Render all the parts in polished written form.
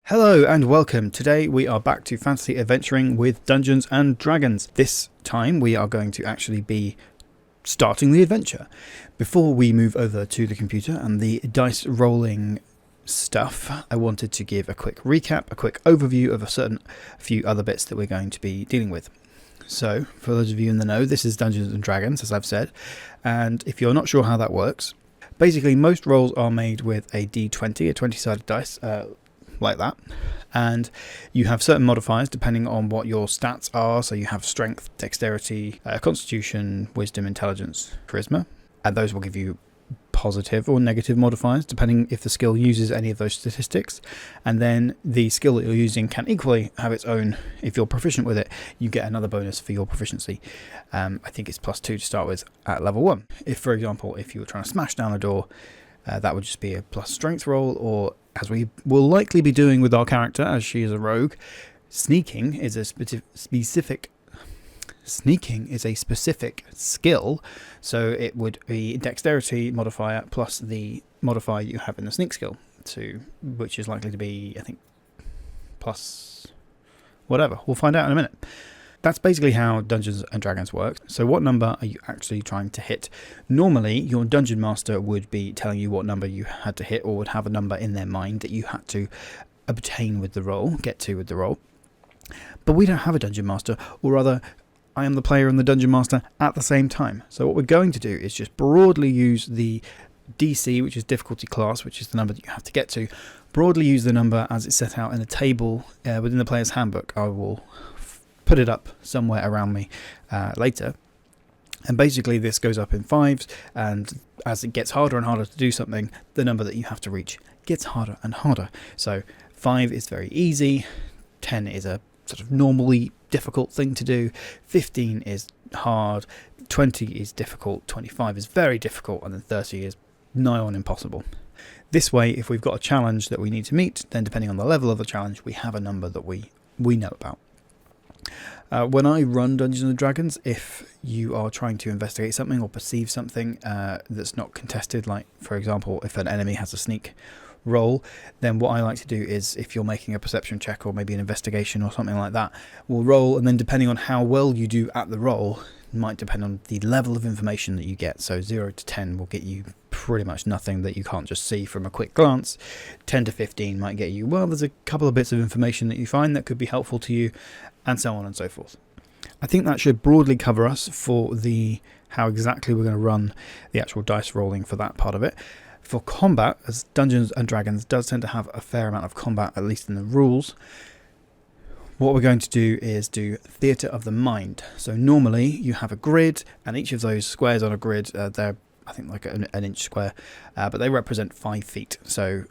Hello and welcome. Today we are back to fantasy adventuring with Dungeons and Dragons. This time we are going to actually be starting the adventure. Before we move over to the computer and the dice rolling stuff, I wanted to give a quick recap, a quick overview of a few other bits that we're going to be dealing with. So, for those of you in the know, this is Dungeons and Dragons, as I've said, and if you're not sure how that works, basically most rolls are made with a d20, a 20-sided dice, like that, and you have certain modifiers depending on what your stats are. So you have strength, dexterity, constitution, wisdom, intelligence, charisma, and those will give you positive or negative modifiers depending if the skill uses any of those statistics. And then the skill that you're using can equally have its own. If you're proficient with it, you get another bonus for your proficiency. I think it's +2 to start with at level 1. If, for example, if you were trying to smash down a door, that would just be a plus strength roll, or as we will likely be doing with our character, as she is a rogue, sneaking is a specific skill, so it would be dexterity modifier plus the modifier you have in the sneak skill, which is likely to be, I think, plus whatever. We'll find out in a minute. That's basically how Dungeons and Dragons work. So what number are you actually trying to hit? Normally, your Dungeon Master would be telling you what number you had to hit, or would have a number in their mind that you had to obtain with the roll, get to with the roll. But we don't have a Dungeon Master, or rather, I am the player and the Dungeon Master at the same time. So what we're going to do is just broadly use the DC, which is difficulty class, which is the number that you have to get to. Broadly use the number as it's set out in a table within the player's handbook. I will put it up somewhere around me later. And basically this goes up in 5s, and as it gets harder and harder to do something, the number that you have to reach gets harder and harder. So 5 is very easy, 10 is a sort of normally difficult thing to do, 15 is hard, 20 is difficult, 25 is very difficult, and then 30 is nigh on impossible. This way, if we've got a challenge that we need to meet, then depending on the level of the challenge, we have a number that we know about. When I run Dungeons and Dragons, if you are trying to investigate something or perceive something that's not contested, like for example if an enemy has a sneak roll, then what I like to do is, if you're making a perception check or maybe an investigation or something like that, we'll roll, and then depending on how well you do at the roll, might depend on the level of information that you get. So 0 to 10 will get you pretty much nothing that you can't just see from a quick glance. 10 to 15 might get you, well, there's a couple of bits of information that you find that could be helpful to you, and so on and so forth. I think that should broadly cover us for how exactly we're going to run the actual dice rolling for that part of it. For combat, as Dungeons and Dragons does tend to have a fair amount of combat, at least in the rules, what we're going to do is do Theatre of the Mind. So normally you have a grid, and each of those squares on a grid, they're I think like an inch square, but they represent 5 feet. So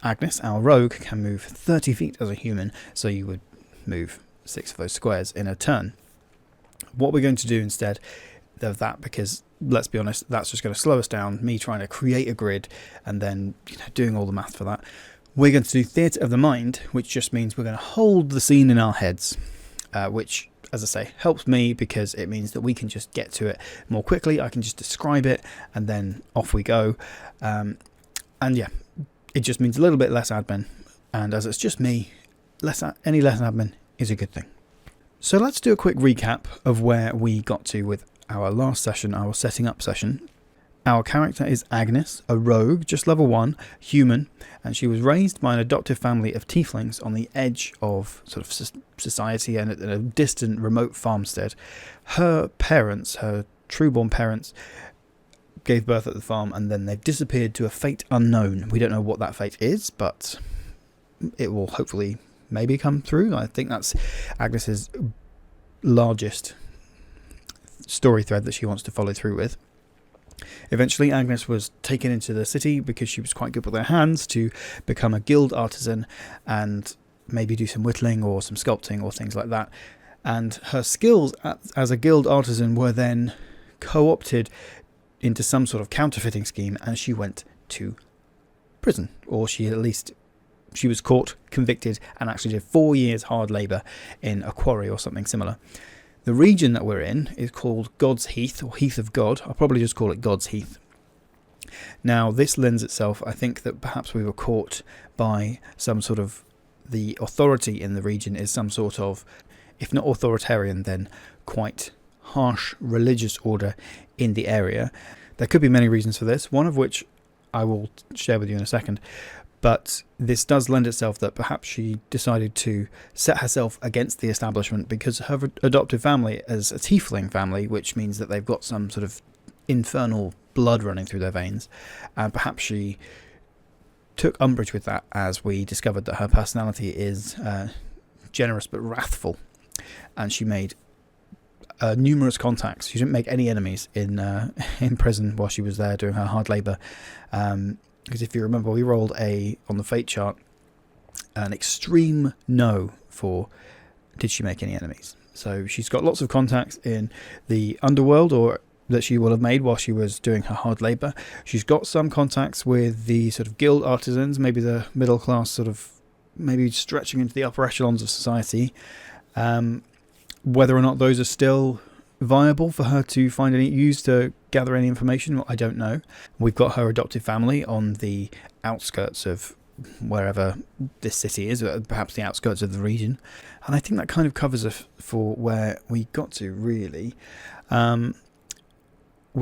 Agnes, our rogue, can move 30 feet as a human, so you would move 6 of those squares in a turn. What we're going to do instead of that, because let's be honest, that's just going to slow us down, me trying to create a grid and then doing all the math for that, we're going to do Theatre of the Mind, which just means we're going to hold the scene in our heads, which, as I say, helps me because it means that we can just get to it more quickly. I can just describe it and then off we go. And yeah, it just means a little bit less admin, and as it's just me, any less admin is a good thing. So let's do a quick recap of where we got to with our last session, our setting up session. Our character is Agnes, a rogue, just level 1, human, and she was raised by an adoptive family of tieflings on the edge of sort of society and in a distant, remote farmstead. Her parents, her true-born parents, gave birth at the farm, and then they've disappeared to a fate unknown. We don't know what that fate is, but it will hopefully maybe come through. I think that's Agnes's largest story thread that she wants to follow through with. Eventually, Agnes was taken into the city because she was quite good with her hands to become a guild artisan and maybe do some whittling or some sculpting or things like that. And her skills as a guild artisan were then co-opted into some sort of counterfeiting scheme, and she went to prison, or she was caught, convicted, and actually did 4 years hard labour in a quarry or something similar. The region that we're in is called God's Heath, or Heath of God. I'll probably just call it God's Heath. Now, this lends itself, I think, that perhaps we were caught by some sort of the authority in the region is some sort of, if not authoritarian, then quite harsh religious order in the area. There could be many reasons for this, one of which I will share with you in a second. But this does lend itself that perhaps she decided to set herself against the establishment because her adoptive family is a tiefling family, which means that they've got some sort of infernal blood running through their veins. And perhaps she took umbrage with that as we discovered that her personality is generous but wrathful. And she made numerous contacts. She didn't make any enemies in prison while she was there doing her hard labour. Because if you remember, we rolled on the fate chart an extreme no for did she make any enemies. So she's got lots of contacts in the underworld, or that she will have made while she was doing her hard labour. She's got some contacts with the sort of guild artisans, maybe the middle class, sort of maybe stretching into the upper echelons of society. Whether or not those are still viable for her to find any use to gather any information, I don't know. We've got her adoptive family on the outskirts of wherever this city is, perhaps the outskirts of the region, and I think that kind of covers us for where we got to, really. We're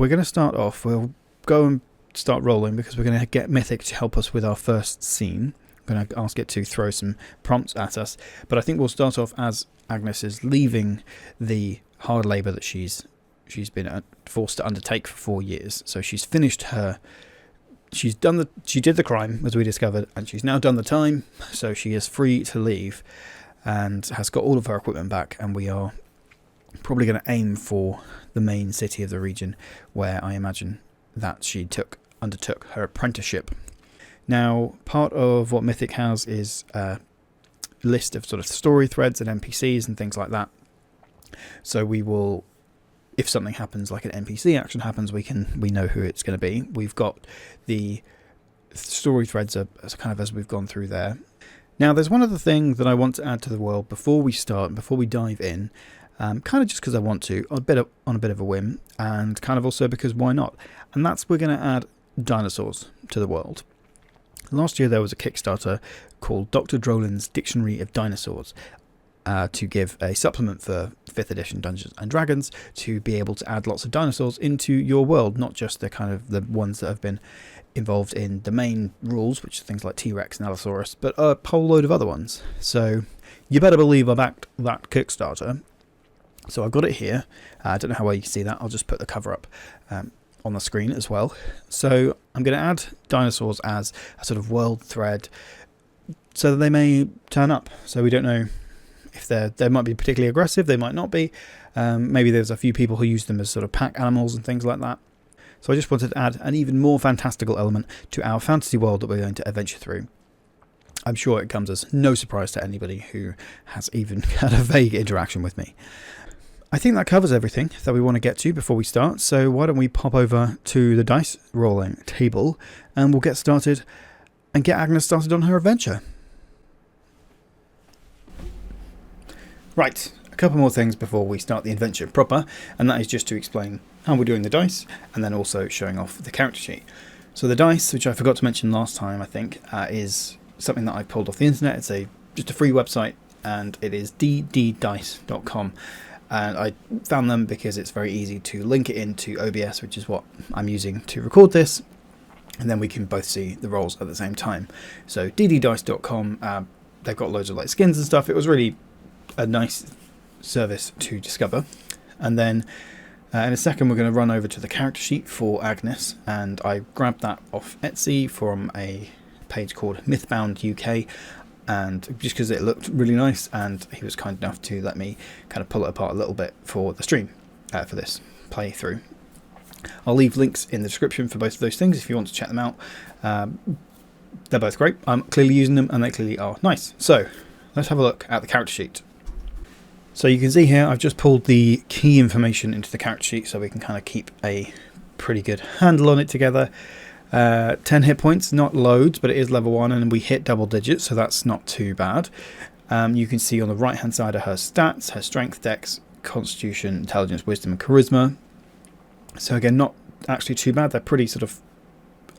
going to start off, we'll go and start rolling because we're going to get Mythic to help us with our first scene. I'm going to ask it to throw some prompts at us, but I think we'll start off as Agnes is leaving the hard labour that she's been forced to undertake for 4 years. So she's finished she did the crime, as we discovered, and she's now done the time, so she is free to leave and has got all of her equipment back, and we are probably going to aim for the main city of the region, where I imagine that she undertook her apprenticeship. Now, part of what Mythic has is a list of sort of story threads and NPCs and things like that. So we will, if something happens, like an NPC action happens, we know who it's going to be. We've got the story threads kind of as we've gone through there. Now, there's one other thing that I want to add to the world before we dive in, kind of just because I want to, on a bit of a whim, and kind of also because why not? And that's, we're going to add dinosaurs to the world. Last year there was a Kickstarter called Dr. Drolin's Dictionary of Dinosaurs, to give a supplement for 5th edition Dungeons and Dragons to be able to add lots of dinosaurs into your world, not just the kind of the ones that have been involved in the main rules, which are things like T-Rex and Allosaurus, but a whole load of other ones. So you better believe I backed that Kickstarter. So I've got it here. I don't know how well you can see that. I'll just put the cover up on the screen as well. So I'm going to add dinosaurs as a sort of world thread so that they may turn up. So we don't know if they might be particularly aggressive, they might not be. Maybe there's a few people who use them as sort of pack animals and things like that. So I just wanted to add an even more fantastical element to our fantasy world that we're going to adventure through. I'm sure it comes as no surprise to anybody who has even had a vague interaction with me. I think that covers everything that we want to get to before we start, so why don't we pop over to the dice rolling table and we'll get started and get Agnes started on her adventure. Right, a couple more things before we start the adventure proper, and that is just to explain how we're doing the dice, and then also showing off the character sheet. So the dice, which I forgot to mention last time, I think, is something that I pulled off the internet. It's just a free website, and it is dddice.com. And I found them because it's very easy to link it into OBS, which is what I'm using to record this, and then we can both see the rolls at the same time. So dddice.com, they've got loads of like skins and stuff. It was really a nice service to discover. And then in a second we're going to run over to the character sheet for Agnes, and I grabbed that off Etsy from a page called Mythbound UK, and just because it looked really nice, and he was kind enough to let me kind of pull it apart a little bit for the stream, for this playthrough. I'll leave links in the description for both of those things if you want to check them out. They're both great. I'm clearly using them and they clearly are nice. So let's have a look at the character sheet. So you can see here I've just pulled the key information into the character sheet so we can kind of keep a pretty good handle on it together. 10 hit points, not loads, but it is level 1 and we hit double digits, so that's not too bad. You can see on the right hand side are her stats, her strength, dex, constitution, intelligence, wisdom and charisma. So again, not actually too bad. They're pretty sort of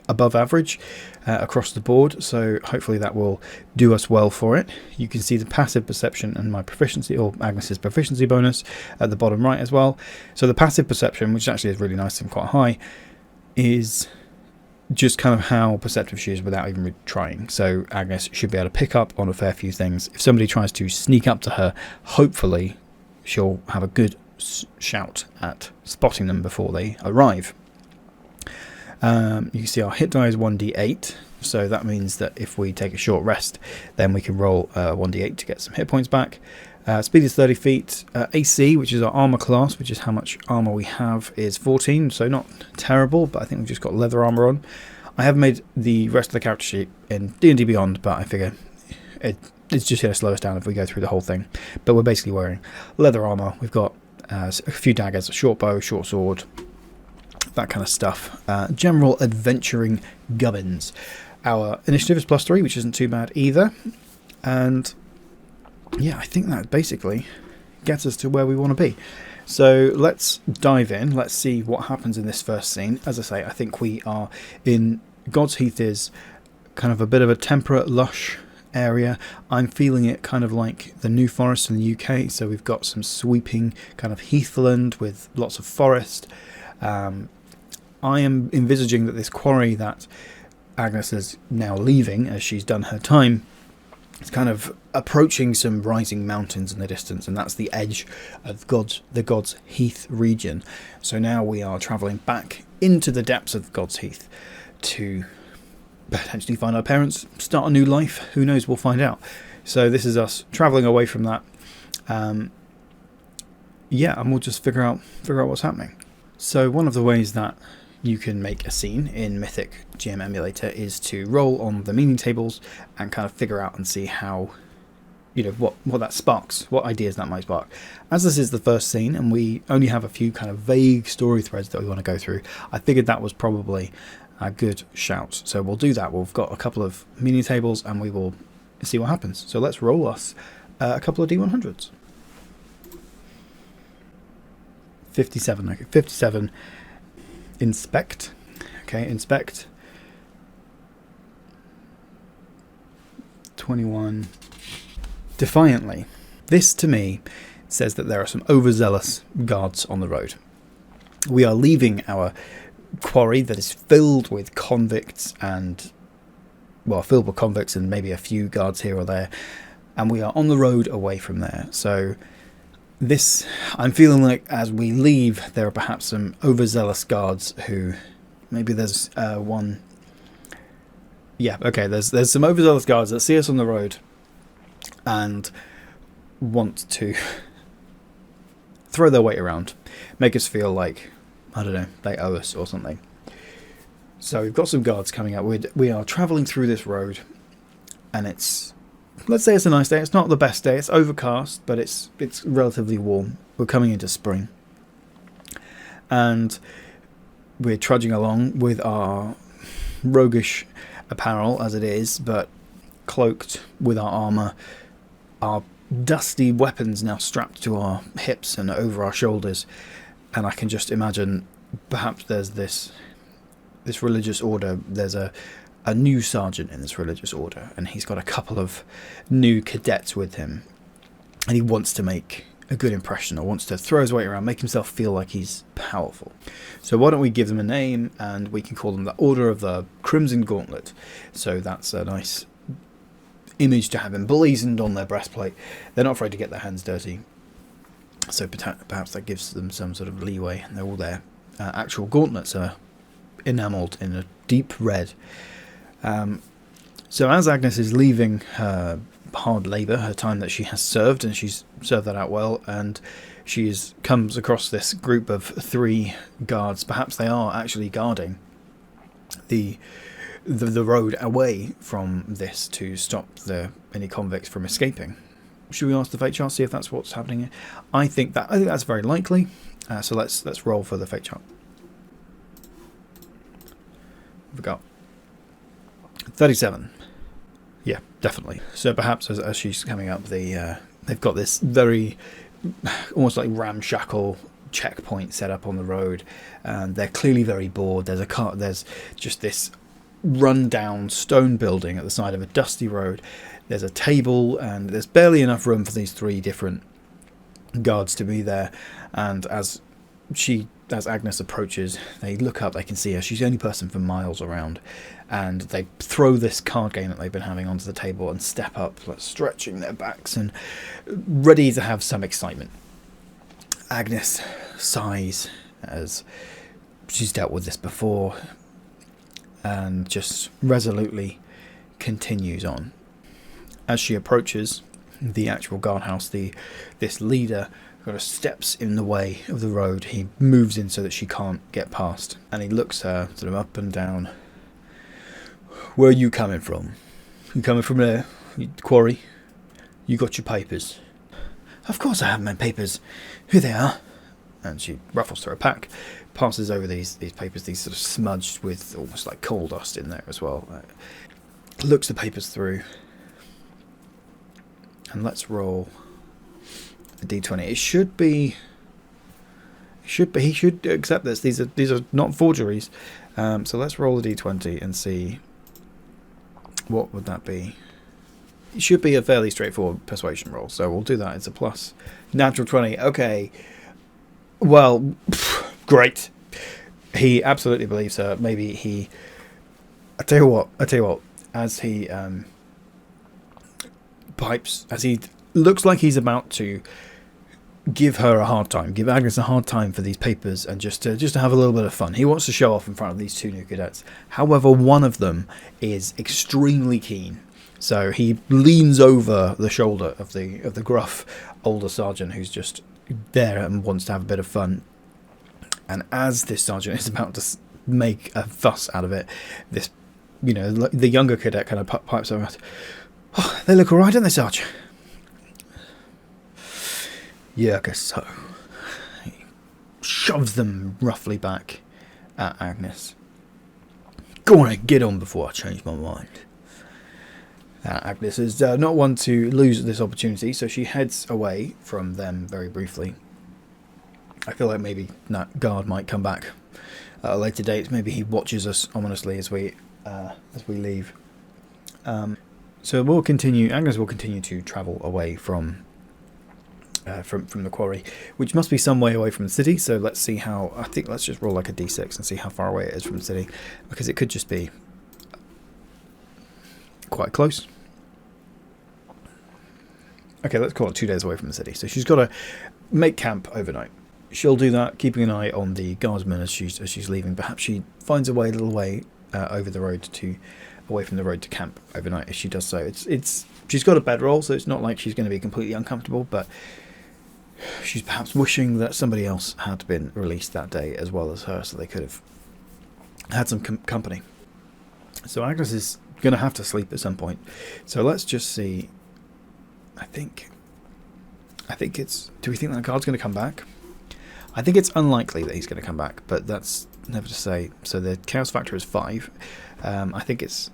above average across the board, so hopefully that will do us well for it. You can see the passive perception and my proficiency, or Agnes's proficiency bonus, at the bottom right as well. So the passive perception, which actually is really nice and quite high, is just kind of how perceptive she is without even trying. So Agnes should be able to pick up on a fair few things. If somebody tries to sneak up to her, hopefully she'll have a good shout at spotting them before they arrive. You can see our hit die is 1d8, so that means that if we take a short rest, then we can roll 1d8 to get some hit points back. Speed is 30 feet. AC, which is our armor class, which is how much armor we have, is 14, so not terrible, but I think we've just got leather armor on. I have made the rest of the character sheet in D&D Beyond, but I figure it's just going to slow us down if we go through the whole thing. But we're basically wearing leather armor. We've got a few daggers, a short bow, short sword, that kind of stuff. General adventuring gubbins. Our initiative is +3, which isn't too bad either. And yeah, I think that basically gets us to where we want to be. So let's dive in. Let's see what happens in this first scene. As I say, I think we are in God's Heath is kind of a bit of a temperate, lush area. I'm feeling it kind of like the New Forest in the UK. So we've got some sweeping kind of heathland with lots of forest. I am envisaging that this quarry that Agnes is now leaving, as she's done her time, is kind of approaching some rising mountains in the distance, and that's the edge of the God's Heath region. So now we are travelling back into the depths of God's Heath to potentially find our parents, start a new life. Who knows? We'll find out. So this is us travelling away from that. Yeah, and we'll just figure out what's happening. So one of the ways that you can make a scene in Mythic GM Emulator is to roll on the meaning tables and kind of figure out and see how, what that sparks, what ideas that might spark. As this is the first scene and we only have a few kind of vague story threads that we want to go through, I figured that was probably a good shout. So we'll do that. We've got a couple of meaning tables and we will see what happens. So let's roll us a couple of D100s. 57. Okay, 57. Inspect. Okay, inspect. 21. Defiantly. This to me says that there are some overzealous guards on the road. We are leaving our quarry that is filled with convicts and maybe a few guards here or there, and we are on the road away from there. So this, I'm feeling like as we leave, there are perhaps some overzealous guards who, maybe there's one. Yeah, okay. There's some overzealous guards that see us on the road and want to throw their weight around, make us feel like, I don't know, they owe us or something. So we've got some guards coming up. We are travelling through this road, and let's say it's a nice day. It's not the best day. It's overcast, but it's relatively warm. We're coming into spring. And we're trudging along with our roguish apparel as it is, but cloaked with our armour. Our dusty weapons now strapped to our hips and over our shoulders. And I can just imagine perhaps there's this religious order. There's a new sergeant in this religious order, and he's got a couple of new cadets with him, and he wants to make a good impression, or wants to throw his weight around, make himself feel like he's powerful. So why don't we give them a name, and we can call them the Order of the Crimson Gauntlet. So that's a nice image to have emblazoned on their breastplate. They're not afraid to get their hands dirty, so perhaps that gives them some sort of leeway. And all their actual gauntlets are enamelled in a deep red. So as Agnes is leaving her hard labour, her time that she has served, and she's served that out well, and she comes across this group of 3 guards. Perhaps they are actually guarding the road away from this to stop any convicts from escaping. Should we ask the fate chart, see if that's what's happening here? I think that's very likely. So let's roll for the fate chart. We've got 37. Yeah, definitely. So perhaps as she's coming up, they've got this very almost like ramshackle checkpoint set up on the road, and they're clearly very bored. There's just this run-down stone building at the side of a dusty road. There's a table, and there's barely enough room for these 3 different guards to be there. And as Agnes approaches, they look up, they can see her. She's the only person for miles around, and they throw this card game that they've been having onto the table and step up, like, stretching their backs and ready to have some excitement. Agnes sighs, as she's dealt with this before, and just resolutely continues on. As she approaches the actual guardhouse, this leader kind of steps in the way of the road. He moves in so that she can't get past, and he looks her sort of up and down. Where are you coming from? You coming from there? Quarry? You got your papers? Of course I have my papers. Here they are. And she ruffles through her pack, passes over these papers, these sort of smudged with almost like coal dust in there as well. Looks the papers through. And let's roll a d20. He should accept this. These are not forgeries. So let's roll a d20 and see what would that be. It should be a fairly straightforward persuasion roll. So we'll do that. It's a plus. Natural 20. Okay. Well, great. He absolutely believes her. Maybe he... I tell you what. As he pipes, as he looks like he's about to give her a hard time, give Agnes a hard time for these papers, and just to have a little bit of fun. He wants to show off in front of these 2 new cadets. However, one of them is extremely keen. So he leans over the shoulder of the gruff older sergeant who's just there and wants to have a bit of fun. And as this sergeant is about to make a fuss out of it, this, the younger cadet kind of pipes over. Oh, they look all right, don't they, Sarge? Yeah, I guess so. He shoves them roughly back at Agnes. Go on and get on before I change my mind. Agnes is not one to lose this opportunity, so she heads away from them very briefly. I feel like maybe that guard might come back at a later date. Maybe he watches us ominously as we leave. So we'll continue. Agnes will continue to travel away from the quarry, which must be some way away from the city. So let's see how. I think let's just roll like a d6 and see how far away it is from the city, because it could just be quite close. Okay, let's call it 2 days away from the city. So she's got to make camp overnight. She'll do that, keeping an eye on the guardsmen as she's leaving. Perhaps she finds a little way over the road away from the road to camp overnight. If she does so, she's got a bedroll, so it's not like she's going to be completely uncomfortable. But she's perhaps wishing that somebody else had been released that day as well as her, so they could have had some company. So Agnes is going to have to sleep at some point. So let's just see. I think it's... Do we think that guard's going to come back? I think it's unlikely that he's going to come back, but that's never to say. So the chaos factor is 5. I think it's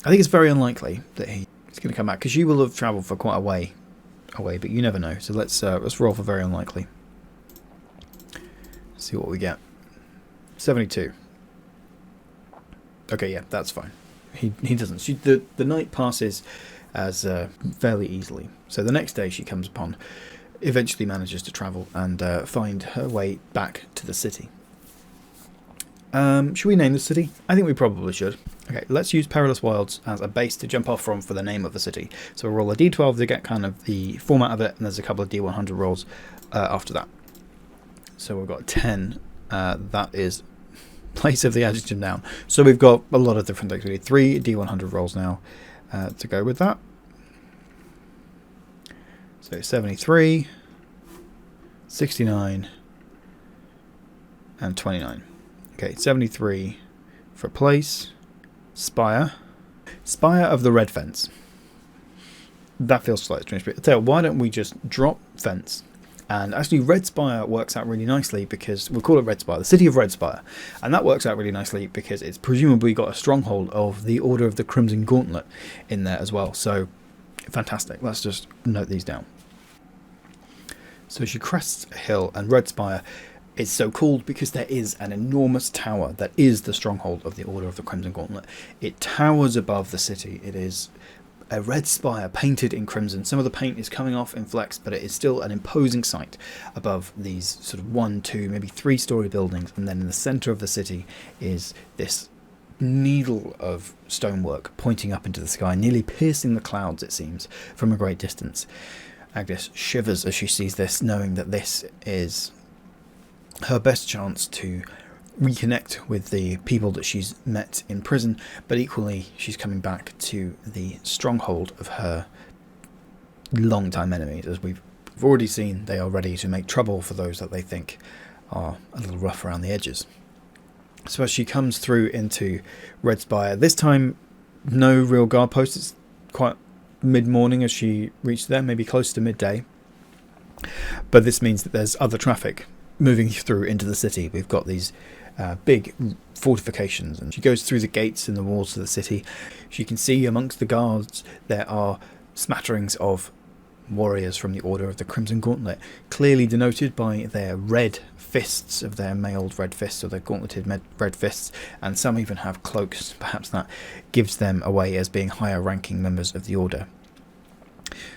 very unlikely that he's going to come back, because you will have travelled for quite a way away, but you never know. So let's roll for very unlikely. See what we get. 72. Okay, yeah, that's fine. He doesn't. The night passes as fairly easily. So the next day she comes upon, eventually manages to travel and find her way back to the city. Should we name the city? I think we probably should. Okay, let's use Perilous Wilds as a base to jump off from for the name of the city. So we'll roll a d12 to get kind of the format of it, and there's a couple of d100 rolls after that. So we've got 10. That is place of the adjective noun. So we've got a lot of different things. We need 3 d100 rolls now to go with that. So 73, 69, and 29. Okay, 73 for place. Spire. Spire of the Red Fence. That feels slightly strange. But I tell you, why don't we just drop fence? And actually, Redspire works out really nicely because we'll call it Redspire, the city of Redspire. And that works out really nicely because it's presumably got a stronghold of the Order of the Crimson Gauntlet in there as well. So, fantastic. Let's just note these down. So she crests a hill, and Redspire It's so called because there is an enormous tower that is the stronghold of the Order of the Crimson Gauntlet. It towers above the city. It is a red spire painted in crimson. Some of the paint is coming off in flecks, but it is still an imposing sight above these sort of 1, 2, maybe 3-story buildings. And then in the centre of the city is this needle of stonework pointing up into the sky, nearly piercing the clouds, it seems, from a great distance. Agnes shivers as she sees this, knowing that this is her best chance to reconnect with the people that she's met in prison, but equally she's coming back to the stronghold of her long-time enemies. As we've already seen, they are ready to make trouble for those that they think are a little rough around the edges. So as she comes through into Redspire, this time no real guard post. It's quite mid-morning as she reached there, maybe close to midday, but this means that there's other traffic moving through into the city. We've got these big fortifications, and she goes through the gates and the walls of the city. She can see amongst the guards there are smatterings of warriors from the Order of the Crimson Gauntlet, clearly denoted by their red fists, of their mailed red fists, or their gauntleted red fists, and some even have cloaks. Perhaps that gives them away as being higher ranking members of the Order.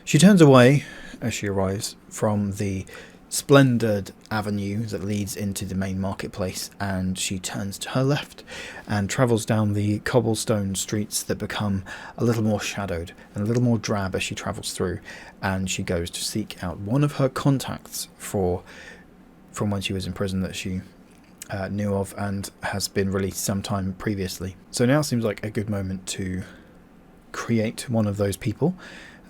She turns away as she arrives from the splendid avenue that leads into the main marketplace, and she turns to her left and travels down the cobblestone streets that become a little more shadowed and a little more drab as she travels through, and she goes to seek out one of her contacts from when she was in prison that she knew of and has been released sometime previously. So now seems like a good moment to create one of those people.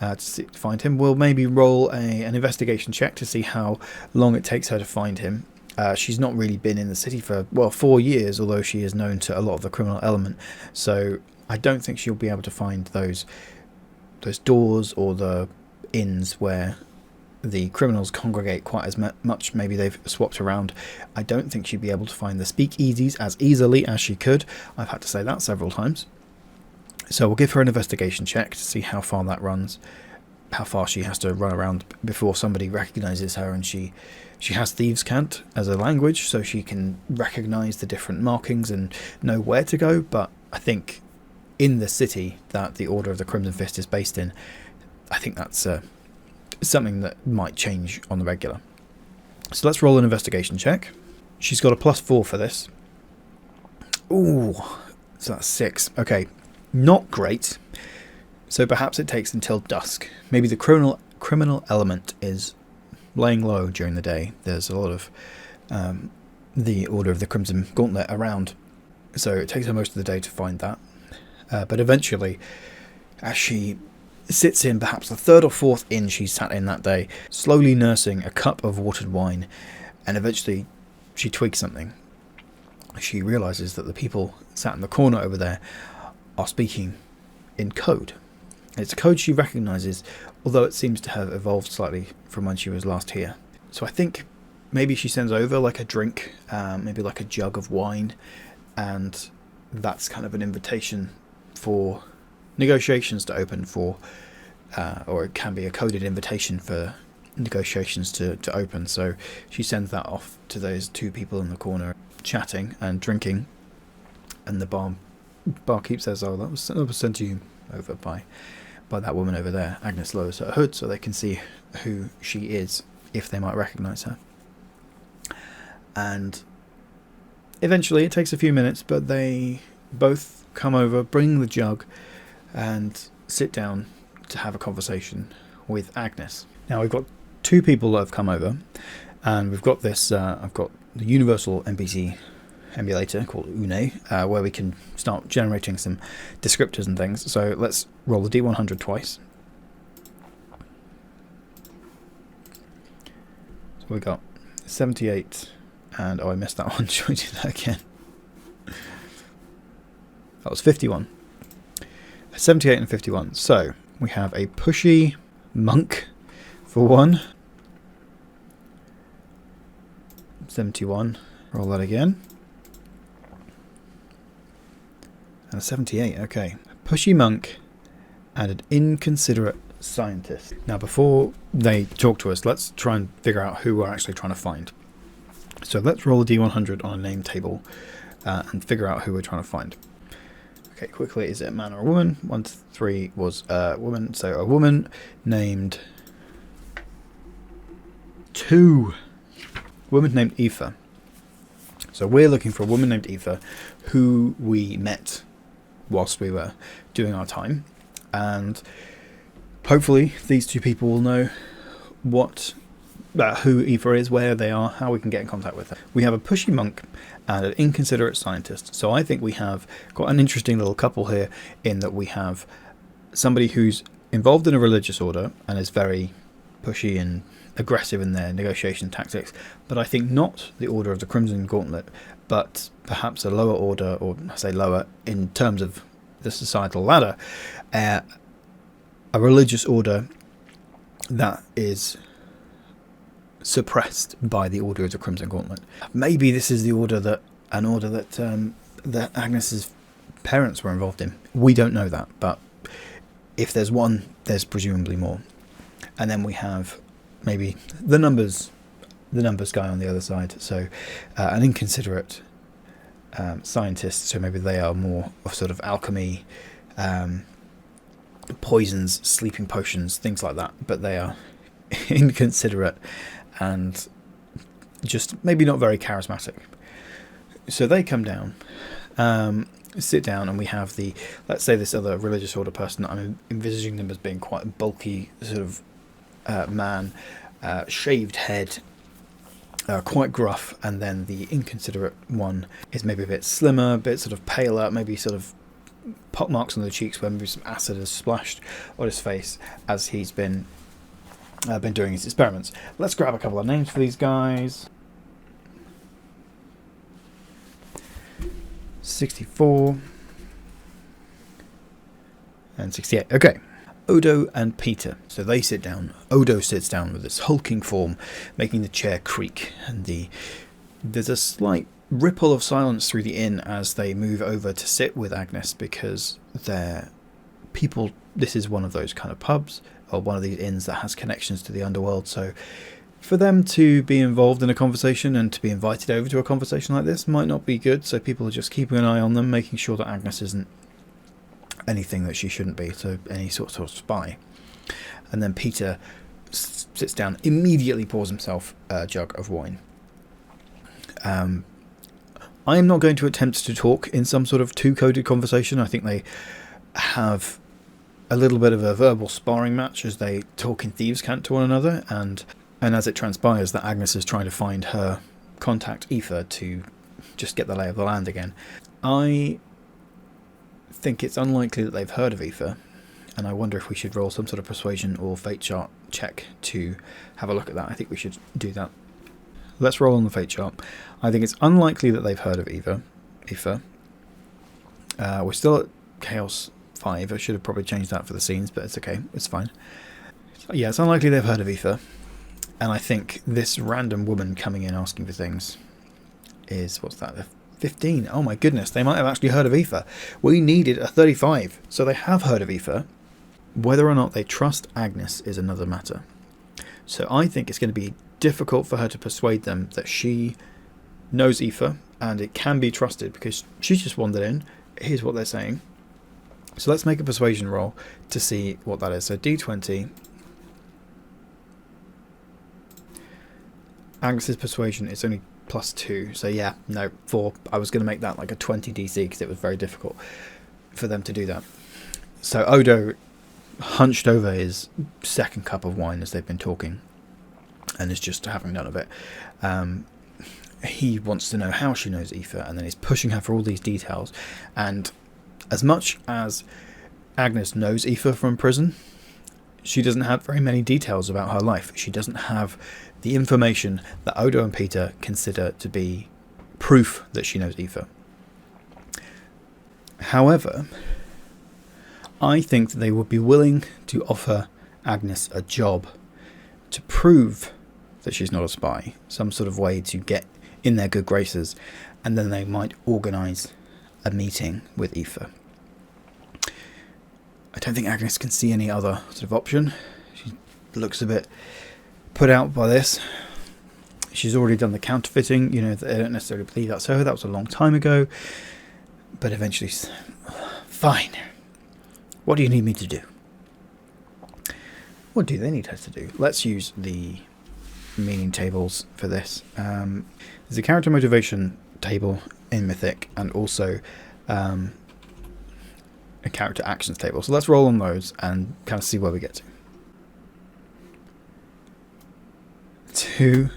To find him. We'll maybe roll an investigation check to see how long it takes her to find him. She's not really been in the city for, 4 years, although she is known to a lot of the criminal element. So I don't think she'll be able to find those doors or the inns where the criminals congregate quite as much. Maybe they've swapped around. I don't think she'd be able to find the speakeasies as easily as she could. I've had to say that several times. So we'll give her an investigation check to see how far that runs, how far she has to run around before somebody recognises her. And she has Thieves' Cant as a language, so she can recognise the different markings and know where to go. But I think in the city that the Order of the Crimson Fist is based in, I think that's something that might change on the regular. So let's roll an investigation check. She's got a +4 for this. Ooh, so that's 6. Okay. Not great, so perhaps it takes until dusk. Maybe the criminal element is laying low during the day. There's a lot of the Order of the Crimson Gauntlet around, so it takes her most of the day to find that. But eventually, as she sits in perhaps the 3rd or 4th inn she's sat in that day, slowly nursing a cup of watered wine, and eventually she twigs something. She realises that the people sat in the corner over there are speaking in code. It's a code she recognises, although it seems to have evolved slightly from when she was last here. So I think maybe she sends over like a drink, maybe like a jug of wine, and that's kind of an invitation for negotiations to open for, or it can be a coded invitation for negotiations to open. So she sends that off to those 2 people in the corner chatting and drinking, and the barkeep says, "Oh, that was sent to you over by that woman over there." Agnes lowers her hood so they can see who she is, if they might recognise her. And eventually, it takes a few minutes, but they both come over, bring the jug, and sit down to have a conversation with Agnes. Now we've got 2 people that have come over, and we've got this. I've got the universal NPC emulator called Une, where we can start generating some descriptors and things. So let's roll the D100 twice. So we got 78, and I missed that one. Should we do that again? That was 51. 78 and 51. So we have a pushy monk for 1. 71. Roll that again. And a 78, okay. Pushy monk and an inconsiderate scientist. Now, before they talk to us, let's try and figure out who we're actually trying to find. So let's roll a d100 on a name table and figure out who we're trying to find. Okay, quickly, is it a man or a woman? 1 to 3 was a woman. So a woman named 2. Woman named Aoife. So we're looking for a woman named Aoife who we met whilst we were doing our time. And hopefully these two people will know who Aoife is, where they are, how we can get in contact with her. We have a pushy monk and an inconsiderate scientist. So I think we have got an interesting little couple here, in that we have somebody who's involved in a religious order and is very pushy and aggressive in their negotiation tactics, but I think not the Order of the Crimson Gauntlet, but perhaps a lower order, or I say lower in terms of the societal ladder, a religious order that is suppressed by the Order of the Crimson Gauntlet. Maybe this is an order that Agnes's parents were involved in. We don't know that, but if there's one, there's presumably more. And then we have maybe the numbers guy on the other side. So an inconsiderate scientist. So maybe they are more of sort of alchemy, poisons, sleeping potions, things like that. But they are inconsiderate and just maybe not very charismatic. So they come down, sit down, and we have let's say this other religious order person. I'm envisaging them as being quite a bulky sort of man, shaved head, quite gruff, and then the inconsiderate one is maybe a bit slimmer, a bit sort of paler, maybe sort of pock marks on the cheeks where maybe some acid has splashed on his face as he's been doing his experiments. Let's grab a couple of names for these guys. 64 and 68. Okay. Odo and Peter. So they sit down. Odo sits down with this hulking form, making the chair creak, and there's a slight ripple of silence through the inn as they move over to sit with Agnes, because this is one of those kind of pubs, or one of these inns that has connections to the underworld. So for them to be involved in a conversation and to be invited over to a conversation like this might not be good. So people are just keeping an eye on them, making sure that Agnes isn't anything that she shouldn't be, so any sort of spy. And then Peter sits down, immediately pours himself a jug of wine. I am not going to attempt to talk in some sort of two-coded conversation. I think they have a little bit of a verbal sparring match as they talk in thieves' cant to one another, and as it transpires that Agnes is trying to find her contact Aoife to just get the lay of the land again. I think it's unlikely that they've heard of Aoife, and I wonder if we should roll some sort of persuasion or fate chart check to have a look at that. I think we should do that. Let's roll on the fate chart. I think it's unlikely that they've heard of Aoife. We're still at Chaos 5. I should have probably changed that for the scenes, but it's okay. It's fine. Yeah, it's unlikely they've heard of Aoife. And I think this random woman coming in asking for things is, what's that, 15. Oh my goodness, they might have actually heard of Aoife. We needed a 35, so they have heard of Aoife. Whether or not they trust Agnes is another matter. So I think it's going to be difficult for her to persuade them that she knows Aoife and it can be trusted, because she's just wandered in. Here's what they're saying. So let's make a persuasion roll to see what that is. So D20. Agnes's persuasion is only +2, so yeah, no, 4. I was going to make that like a 20 DC because it was very difficult for them to do that. So Odo hunched over his second cup of wine as they've been talking, and is just having none of it. He wants to know how she knows Aoife, and then he's pushing her for all these details. And as much as Agnes knows Aoife from prison, she doesn't have very many details about her life. She doesn't have the information that Odo and Peter consider to be proof that she knows Aoife. However, I think that they would be willing to offer Agnes a job to prove that she's not a spy, some sort of way to get in their good graces, and then they might organise a meeting with Aoife. I don't think Agnes can see any other sort of option. She looks a bit put out by this. She's already done the counterfeiting. You know, they don't necessarily believe that's her. That was a long time ago. But eventually, fine. What do you need me to do? What do they need her to do? Let's use the meaning tables for this. There's a character motivation table in Mythic, and also a character actions table. So let's roll on those and kind of see where we get to. 2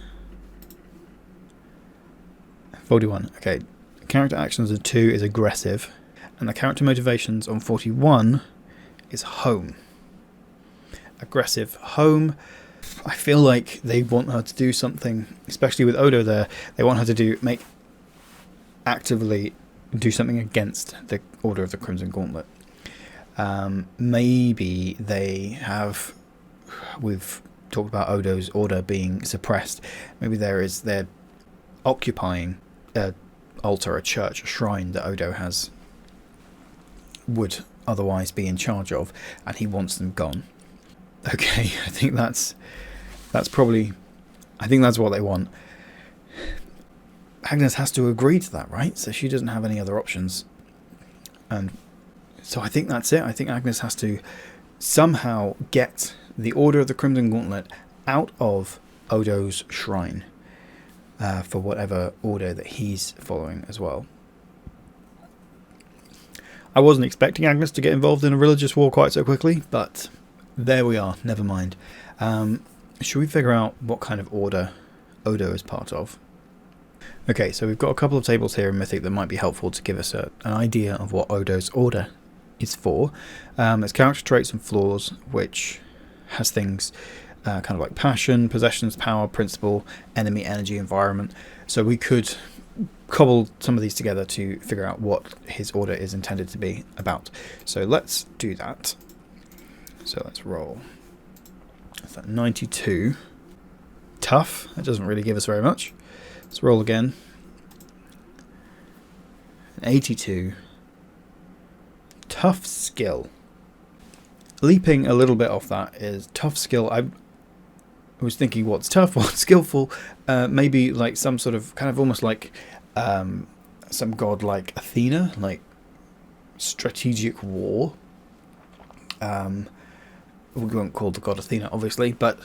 41. Okay, character actions of 2 is aggressive, and the character motivations on 41 is home. Aggressive home. I feel like they want her to do something, especially with Odo there. They want her to actively do something against the Order of the Crimson Gauntlet. Maybe they have. We've talked about Odo's order being suppressed. Maybe they're occupying a altar, a church, a shrine that Odo would otherwise be in charge of, and he wants them gone. Okay, I think that's probably, I think that's what they want. Agnes has to agree to that, right? So she doesn't have any other options. And so I think that's it. I think Agnes has to somehow get the Order of the Crimson Gauntlet out of Odo's shrine for whatever order that he's following as well. I wasn't expecting Agnes to get involved in a religious war quite so quickly, but there we are. Never mind. Should we figure out what kind of order Odo is part of? Okay, so we've got a couple of tables here in Mythic that might be helpful to give us an idea of what Odo's order is for. There's character traits and flaws, which has things kind of like passion, possessions, power, principle, enemy, energy, environment. So we could cobble some of these together to figure out what his order is intended to be about. So let's do that. So let's roll. That's that 92. Tough. That doesn't really give us very much. Let's roll again. 82. Tough skill. Leaping a little bit off that is tough skill. I was thinking what's tough, what's skillful. Maybe like some sort of kind of almost like some god like Athena, like strategic war. We won't call the god Athena, obviously, but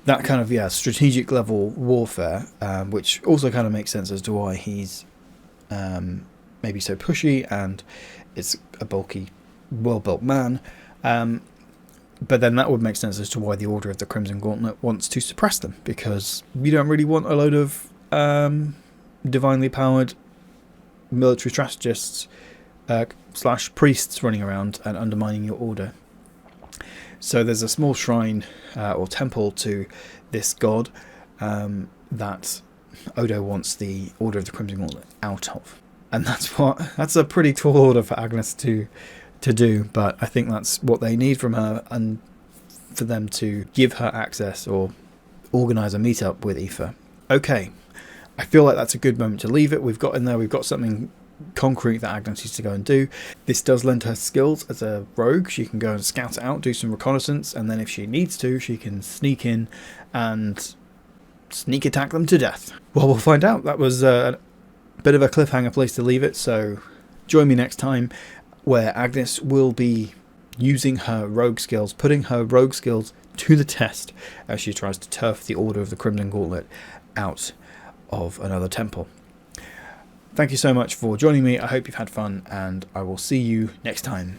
that kind of, strategic level warfare, which also kind of makes sense as to why he's maybe so pushy and is a bulky, well-built man. But then that would make sense as to why the Order of the Crimson Gauntlet wants to suppress them, because you don't really want a load of divinely powered military strategists / priests running around and undermining your order. So there's a small shrine or temple to this god that Odo wants the Order of the Crimson Gauntlet out of. And that's a pretty tall order for Agnes to do, but I think that's what they need from her, and for them to give her access or organise a meetup with Aoife. Okay, I feel like that's a good moment to leave it. We've got something concrete that Agnes needs to go and do. This does lend her skills as a rogue. She can go and scout it out, do some reconnaissance, and then if she needs to, she can sneak in and sneak attack them to death. Well, we'll find out. That was a bit of a cliffhanger place to leave it, so join me next time, where Agnes will be using her rogue skills, putting her rogue skills to the test as she tries to turf the Order of the Crimson Gauntlet out of another temple. Thank you so much for joining me. I hope you've had fun, and I will see you next time.